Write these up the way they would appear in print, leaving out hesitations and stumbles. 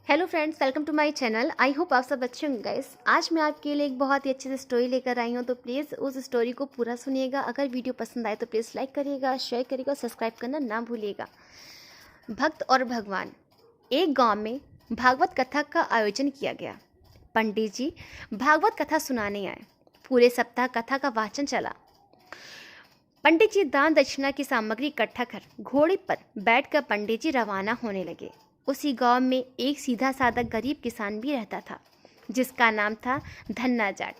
Hello friends, welcome to my channel. I hope आप सब अच्छे होंगे गाइस। आज मैं आपके लिए एक बहुत ही अच्छी सी स्टोरी लेकर आई हूँ, तो प्लीज़ उस स्टोरी को पूरा सुनिएगा। अगर वीडियो पसंद आए तो प्लीज़ लाइक करिएगा, शेयर करिएगा और सब्सक्राइब करना ना भूलिएगा। भक्त और भगवान। एक गांव में भागवत कथा का आयोजन किया गया। पंडित जी भागवत कथा सुनाने आए। पूरे सप्ताह कथा का वाचन चला। पंडित जी दान दक्षिणा की सामग्री इकट्ठा कर घोड़े पर बैठकर पंडित जी रवाना होने लगे। उसी गांव में एक सीधा साधा गरीब किसान भी रहता था, जिसका नाम था धन्ना जाट।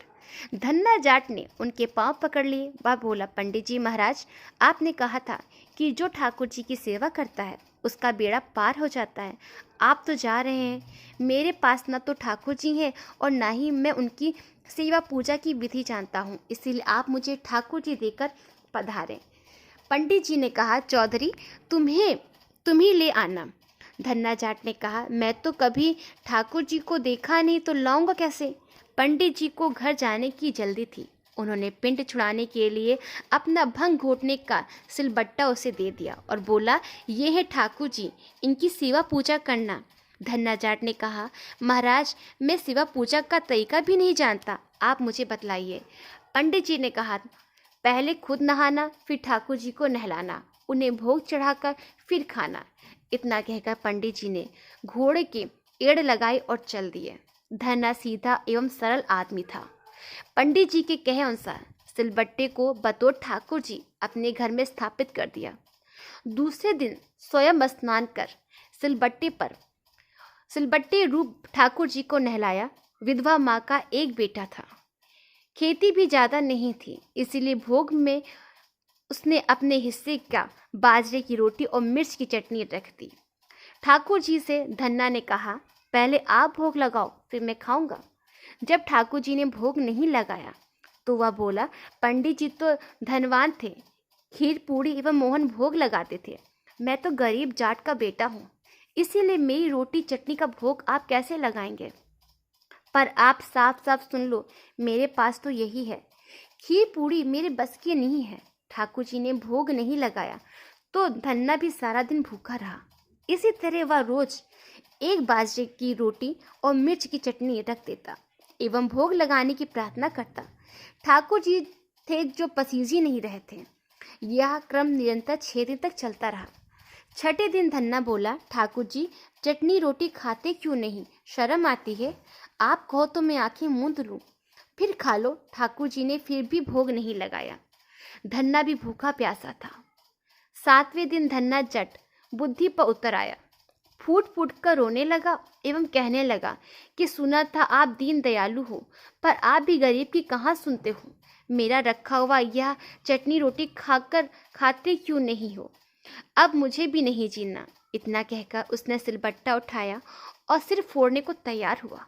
धन्ना जाट ने उनके पांव पकड़ लिए। वह बोला, पंडित जी महाराज, आपने कहा था कि जो ठाकुर जी की सेवा करता है उसका बेड़ा पार हो जाता है। आप तो जा रहे हैं। मेरे पास न तो ठाकुर जी हैं और ना ही मैं उनकी सेवा पूजा की विधि जानता हूँ, इसीलिए आप मुझे ठाकुर जी देकर पधारें। पंडित जी ने कहा, चौधरी तुम ही ले आना। धन्ना जाट ने कहा, मैं तो कभी ठाकुर जी को देखा नहीं, तो लाऊंगा कैसे। पंडित जी को घर जाने की जल्दी थी। उन्होंने पिंड छुड़ाने के लिए अपना भंग घोटने का सिलबट्टा उसे दे दिया और बोला, ये है ठाकुर जी, इनकी सेवा पूजा करना। धन्ना जाट ने कहा, महाराज, मैं सेवा पूजा का तरीका भी नहीं जानता, आप मुझे बतलाइए। पंडित जी ने कहा, पहले खुद नहाना, फिर ठाकुर जी को नहलाना, उन्हें भोग चढ़ाकर फिर खाना। इतना कहकर पंडित जी ने घोड़े के एड़ लगाई और चल दिए। धन्ना सीधा एवं सरल आदमी था। पंडित जी के कहे अनुसार सिलबट्टे को बतौर ठाकुर जी अपने घर में स्थापित कर दिया। दूसरे दिन स्वयं स्नान कर सिलबट्टे रूप ठाकुर जी को नहलाया। विधवा माँ का एक बेटा था। खेती भी ज़्यादा नहीं थी, इसीलिए भोग में उसने अपने हिस्से का बाजरे की रोटी और मिर्च की चटनी रख दी। ठाकुर जी से धन्ना ने कहा, पहले आप भोग लगाओ, फिर मैं खाऊंगा। जब ठाकुर जी ने भोग नहीं लगाया तो वह बोला, पंडित जी तो धनवान थे, खीर पूड़ी एवं मोहन भोग लगाते थे। मैं तो गरीब जाट का बेटा हूँ, इसीलिए मेरी रोटी चटनी का भोग आप कैसे लगाएंगे। पर आप साफ साफ सुन लो, मेरे पास तो यही है। खीर पूड़ी मेरे बस की नहीं है। ठाकुर जी ने भोग नहीं लगाया तो धन्ना भी सारा दिन भूखा रहा। इसी तरह वह रोज एक बाजरे की रोटी और मिर्च की चटनी रख देता एवं भोग लगाने की प्रार्थना करता। ठाकुर जी थे जो पसीजी नहीं रहे थे। यह क्रम निरंतर 6 दिन तक चलता रहा। छठे दिन धन्ना बोला, ठाकुर जी, चटनी रोटी खाते क्यों नहीं, शर्म आती है। आप कहो तो मैं आंखें मूंद लूं, फिर खा लो। ठाकुर जी ने फिर भी भोग नहीं लगाया। धन्ना भी भूखा प्यासा था। 7वें दिन धन्ना जट बुद्धि पर उतर आया। फूट फूट कर रोने लगा एवं कहने लगा कि सुना था आप दीन दयालु हो, पर आप भी गरीब की कहाँ सुनते हो। मेरा रखा हुआ यह चटनी रोटी खाते क्यों नहीं हो। अब मुझे भी नहीं जीना। इतना कहकर उसने सिलबट्टा उठाया और सिर फोड़ने को तैयार हुआ।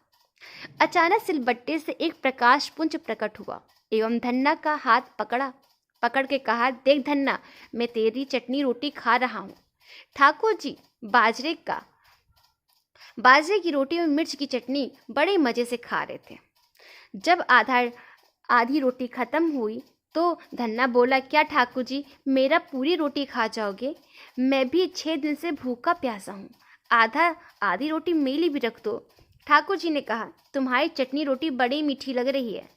अचानक सिलबट्टे से एक प्रकाश पुंज प्रकट हुआ एवं धन्ना का हाथ पकड़ के कहा, देख धन्ना, मैं तेरी चटनी रोटी खा रहा हूँ। ठाकुर जी बाजरे की रोटी और मिर्च की चटनी बड़े मजे से खा रहे थे। जब आधी रोटी खत्म हुई तो धन्ना बोला, क्या ठाकुर जी, मेरा पूरी रोटी खा जाओगे। मैं भी 6 दिन से भूखा प्यासा हूँ। आधी रोटी मेरी भी रख दो। ठाकुर जी ने कहा, तुम्हारी चटनी रोटी बड़ी मीठी लग रही है,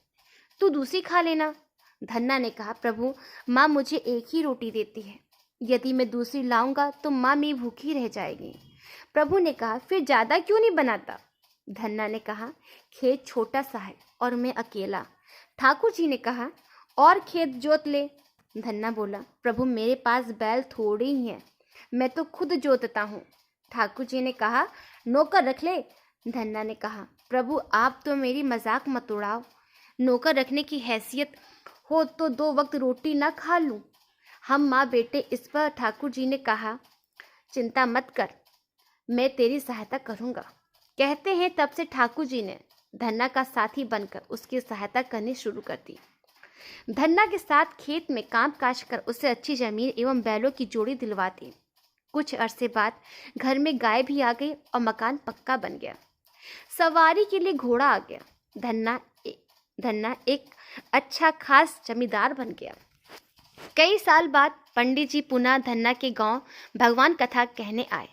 तू दूसरी खा लेना। धन्ना ने कहा, प्रभु, माँ मुझे एक ही रोटी देती है, यदि मैं दूसरी लाऊंगा तो माँ मेरी भूखी रह जाएगी। प्रभु ने कहा, फिर ज़्यादा क्यों नहीं बनाता। धन्ना ने कहा, खेत छोटा सा है और मैं अकेला। ठाकुर जी ने कहा, और खेत जोत ले। धन्ना बोला, प्रभु, मेरे पास बैल थोड़े ही हैं, मैं तो खुद जोतता हूँ। ठाकुर जी ने कहा, नौकर रख ले। धन्ना ने कहा, प्रभु, आप तो मेरी मजाक मत उड़ाओ। नौकर रखने की हैसियत हो तो 2 वक्त रोटी ना खा लूं। हम माँ बेटे। इस पर ठाकुर जी ने कहा, चिंता मत कर, मैं तेरी सहायता करूँगा। कहते हैं तब से ठाकुर जी ने धन्ना का साथी बनकर उसकी सहायता करनी शुरू कर दी। धन्ना के साथ खेत में काम काज कर उसे अच्छी जमीन एवं बैलों की जोड़ी दिलवा दी। कुछ अरसे बाद घर में गाय भी आ गई और मकान पक्का बन गया। सवारी के लिए घोड़ा आ गया। धन्ना एक अच्छा खास जमींदार बन गया। कई साल बाद पंडित जी पुनः धन्ना के गांव भगवान कथा कहने आए।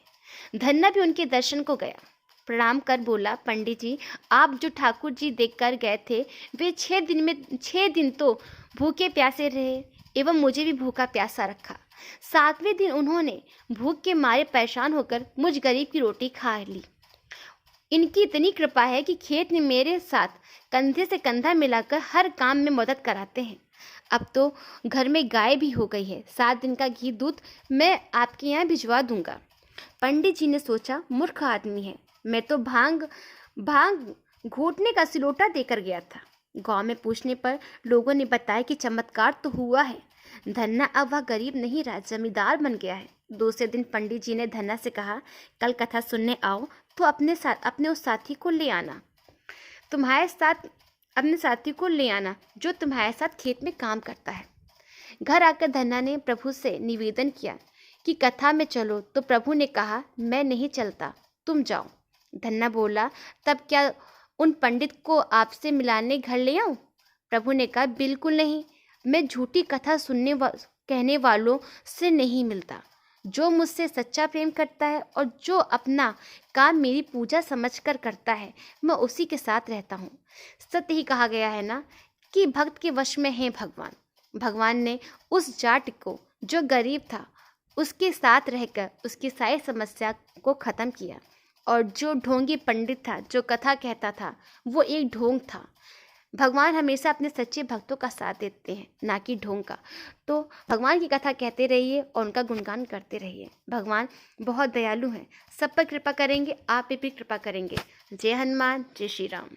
धन्ना भी उनके दर्शन को गया। प्रणाम कर बोला, पंडित जी, आप जो ठाकुर जी देखकर गए थे वे 6 दिन तो भूखे प्यासे रहे एवं मुझे भी भूखा प्यासा रखा। 7वें दिन उन्होंने भूख के मारे परेशान होकर मुझ गरीब की रोटी खा ली। इनकी इतनी कृपा है कि खेत में मेरे साथ कंधे से कंधा मिलाकर हर काम में मदद कराते हैं। अब तो घर में गाय भी हो गई है। 7 दिन का घी दूध मैं आपके यहाँ भिजवा दूंगा। पंडित जी ने सोचा, मूर्ख आदमी है, मैं तो भांग घोटने का सिलोटा देकर गया था। गांव में पूछने पर लोगों ने बताया कि चमत्कार तो हुआ है। धन्ना अब वह गरीब नहीं रहा, जमींदार बन गया है। दूसरे दिन पंडित जी ने धन्ना से कहा, कल कथा सुनने आओ तो अपने उस साथी को ले आना, अपने साथी को ले आना जो तुम्हारे साथ खेत में काम करता है। घर आकर धन्ना ने प्रभु से निवेदन किया कि कथा में चलो, तो प्रभु ने कहा, मैं नहीं चलता, तुम जाओ। धन्ना बोला, तब क्या उन पंडित को आपसे मिलाने घर ले आऊं? प्रभु ने कहा, बिल्कुल नहीं, मैं झूठी कथा कहने वालों से नहीं मिलता। जो मुझसे सच्चा प्रेम करता है और जो अपना काम मेरी पूजा समझकर करता है, मैं उसी के साथ रहता हूँ। सत्य ही कहा गया है ना कि भक्त के वश में है भगवान। भगवान ने उस जाट को जो गरीब था उसके साथ रहकर उसकी सारी समस्या को ख़त्म किया, और जो ढोंगी पंडित था जो कथा कहता था वो एक ढोंग था। भगवान हमेशा अपने सच्चे भक्तों का साथ देते हैं, ना कि ढोंग का। तो भगवान की कथा कहते रहिए और उनका गुणगान करते रहिए। भगवान बहुत दयालु हैं, सब पर कृपा करेंगे, आप पे भी कृपा करेंगे। जय हनुमान, जय श्री राम।